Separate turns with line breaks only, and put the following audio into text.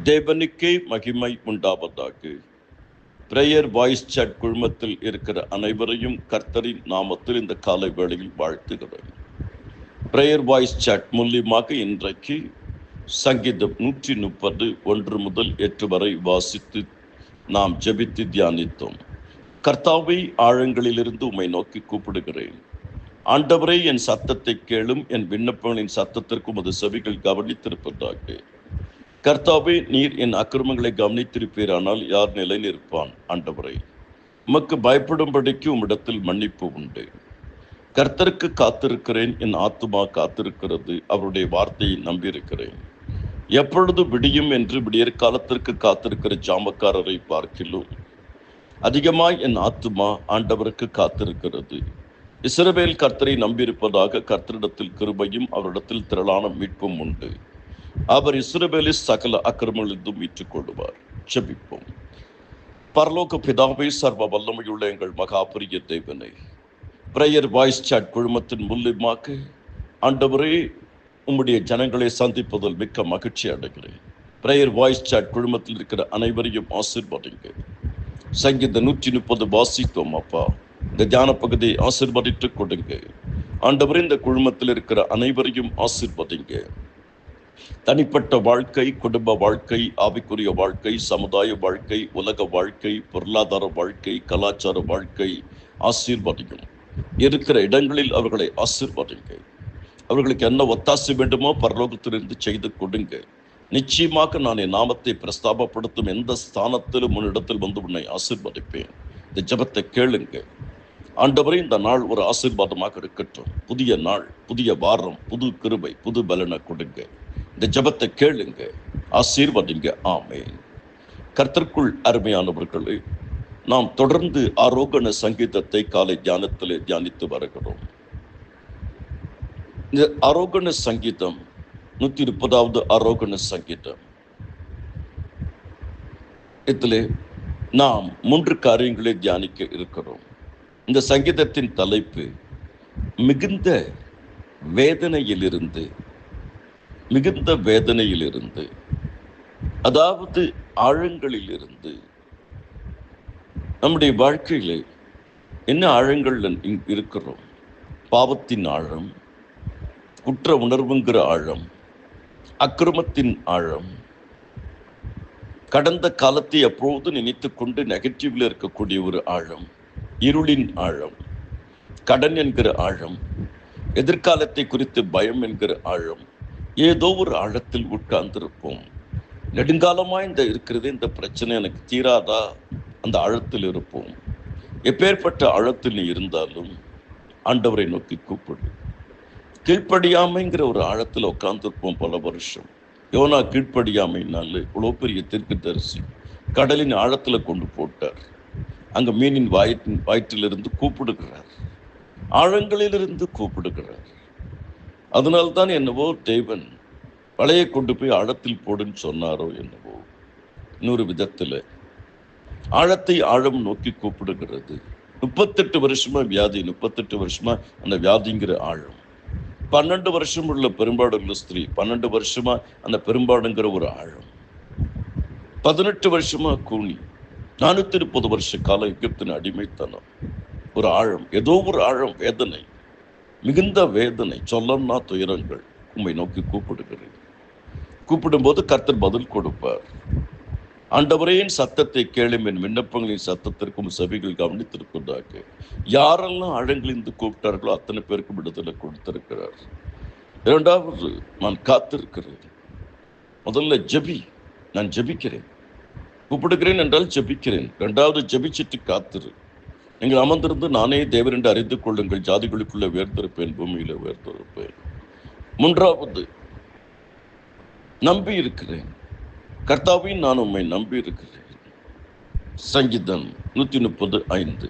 தேவனுக்கே மகிமை உண்டாவதாக. பிரேயர் வாய்ஸ் சாட் குழுமத்தில் இருக்கிற அனைவரையும் கர்த்தரின் நாமத்தில் இந்த காலை வேளையில் வாழ்த்துகிறேன். பிரேயர் வாய்ஸ் சாட் மூலியமாக இன்றைக்கு சங்கீதம் 130 1 முதல் 8 வரை வாசித்து நாம் ஜெபித்து தியானித்தோம். கர்த்தாவை ஆழங்களிலிருந்து உம்மை நோக்கி கூப்பிடுகிறேன். ஆண்டவரே, என் சத்தத்தை கேளும், என் விண்ணப்பங்களின் சத்தத்திற்கு உமது செவிகள் கவனித்திருப்பதாக. கர்த்தாவே, நீர் என் அக்கிரமங்களை கவனித்திருப்பீரானால் யார் நிலை நிற்பான்? ஆண்டவரே, உமக்கு பயப்படும்படிக்கு உம்மிடத்தில் மன்னிப்பு உண்டு. கர்த்தருக்கு காத்திருக்கிறேன், என் ஆத்துமா காத்திருக்கிறது, அவருடைய வார்த்தையை நம்பியிருக்கிறேன். எப்பொழுது விடியும் என்று விடியற் காலத்திற்கு காத்திருக்கிற ஜாமக்காரரை பார்க்கிலும் அதிகமாய் என் ஆத்துமா ஆண்டவருக்கு காத்திருக்கிறது. இஸ்ரவேல் கர்த்தரை நம்பியிருப்பதாக. கர்த்தரிடத்தில் கிருபையும் அவரிடத்தில் திரளான மீட்பும் உண்டு. அவர் இஸ்ரவேலில் சகல அக்கிரமங்களிலிருந்தும் மீட்டுக் கொள்வார். ஜெபிப்போம். பரலோக பிதாவே, சர்வ வல்லமையுள்ள எங்கள் மகா பெரிய தேவனே, பிரேயர் வாய்ஸ் சாட் குழுமத்தின் மூலியமாக ஆண்டவரே, உம்முடைய ஜனங்களை சந்திப்பதில் மிக்க மகிழ்ச்சி அடைகிறேன். பிரேயர் வாய்ஸ் சாட் குழுமத்தில் இருக்கிற அனைவரையும் ஆசீர்வதிங்க. சங்கீதம் 130 வாசித்தோம் அப்பா. இந்த தியான பகுதியை ஆசீர்வதித்து கொடுங்க ஆண்டவரே. இந்த குழுமத்தில் இருக்கிற அனைவரையும் ஆசீர்வதிங்க. தனிப்பட்ட வாழ்க்கை, குடும்ப வாழ்க்கை, ஆவிக்குரிய வாழ்க்கை, சமுதாய வாழ்க்கை, உலக வாழ்க்கை, பொருளாதார வாழ்க்கை, கலாச்சார வாழ்க்கை ஆசீர்வதிக்கும். இருக்கிற இடங்களில் அவர்களை ஆசீர்வதிங்க. அவர்களுக்கு என்ன ஒத்தாசை வேண்டுமோ பரலோகத்திலிருந்து செய்து கொடுங்க. நிச்சயமாக நான் என் நாமத்தை பிரஸ்தாபப்படுத்தும் எந்த ஸ்தானத்திலும் முன்னிடத்தில் வந்து உன்னை ஆசீர்வதிப்பேன். இந்த ஜெபத்தை கேளுங்க ஆண்டவரே. இந்த நாள் ஒரு ஆசீர்வாதமாக இருக்கட்டும். புதிய நாள், புதிய வாரம், புது கிருபை, புது பலனை கொடுங்க. இந்த ஜெபத்தை கேளுங்க, ஆசீர்வதிங்க. ஆமென். கர்த்தருக்குள் அருமையானவர்களே, நாம் தொடர்ந்து ஆரோகண சங்கீதத்தை காலை தியானத்திலே தியானித்து வருகிறோம். இந்த ஆரோகண சங்கீதம் 130வது ஆரோகண சங்கீதம். இதிலே நாம் 3 காரியங்களை தியானிக்க இருக்கிறோம். இந்த சங்கீதத்தின் தலைப்பு மிகுந்த வேதனையிலிருந்து, அதாவது ஆழங்களிலிருந்து. நம்முடைய வாழ்க்கையில என்ன ஆழங்கள் இருக்கிறோம்? பாவத்தின் ஆழம், குற்ற உணர்வுங்கிற ஆழம், அக்கிரமத்தின் ஆழம், கடந்த காலத்தை எப்போது நினைத்து கொண்டு நெகட்டிவ்ல இருக்கக்கூடிய ஒரு ஆழம், இருளின் ஆழம், கடன் என்கிற ஆழம், எதிர்காலத்தை குறித்து பயம் என்கிற ஆழம். ஏதோ ஒரு ஆழத்தில் உட்கார்ந்திருப்போம். நெடுங்காலமா இந்த பிரச்சனை எனக்கு தீராதா? அந்த ஆழத்தில் இருப்போம். எப்பேற்பட்ட ஆழத்தில் நீ இருந்தாலும் ஆண்டவரை நோக்கி கூப்பிடு. கீழ்ப்படியாமைங்கிற ஒரு ஆழத்தில் உட்கார்ந்திருப்போம் பல வருஷம். யோனா கீழ்ப்படியாமைனால இவ்வளோ பெரிய தீர்க்கதரிசி கடலின் ஆழத்துல கொண்டு போட்டார். அங்க மீனின் வயிற்றிலிருந்து கூப்பிடுகிறார், ஆழங்களிலிருந்து கூப்பிடுகிறார். அதனால்தான் என்னவோ தேவன் வலையை கொண்டு போய் ஆழத்தில் போடுன்னு சொன்னாரோ என்னவோ. இன்னொரு விதத்துல ஆழத்தை ஆழம் நோக்கி கூப்பிடுகிறது. 38 வருஷமா வியாதி, 38 வருஷமா அந்த வியாதிங்கிற ஆழம். 12 வருஷம் உள்ள பெரும்பாடுள்ள ஸ்திரீ, 12 வருஷமா அந்த பெரும்பாடுங்கிற ஒரு ஆழம். 18 வருஷமா கூனி, 430 வருஷ காலம் எகிப்தின் அடிமைத்தனம். ஒரு ஆழம், ஏதோ ஒரு ஆழம், வேதனை, மிகுந்த வேதனை, சொல்லன்னா துயரங்கள். உம்மை நோக்கி கூப்பிடுகிறேன். கூப்பிடும்போது கர்த்தர் பதில் கொடுப்பார். ஆண்டவரே, என் சத்தத்தை கேளும், என் விண்ணப்பங்களின் சத்தத்திற்கும் செவிகள் கவனித்திருப்பதாக. யாரெல்லாம் ஆழங்களிலிருந்து கூப்பிட்டார்களோ அத்தனை பேருக்கு விடுதலை கொடுத்திருக்கிறார். இரண்டாவது, நான் காத்திருக்கிறேன். முதல்ல ஜெபி, நான் ஜெபிக்கிறேன். கூப்பிடுகிறேன் என்றால் ஜெபிக்கிறேன். இரண்டாவது, ஜெபிச்சிட்டு காத்திரு. நீங்கள் அமர்ந்திருந்து நானே தேவன் என்று அறிந்து கொள்ளுங்கள், ஜாதிகளுக்குள்ள உயர்ந்திருப்பேன், பூமியில உயர்ந்திருப்பேன். மூன்றாவது, நம்பி இருக்கிறேன். கர்த்தாவே, நான் உம்மை நம்பி இருக்கிறேன். சங்கீதம் 130:5.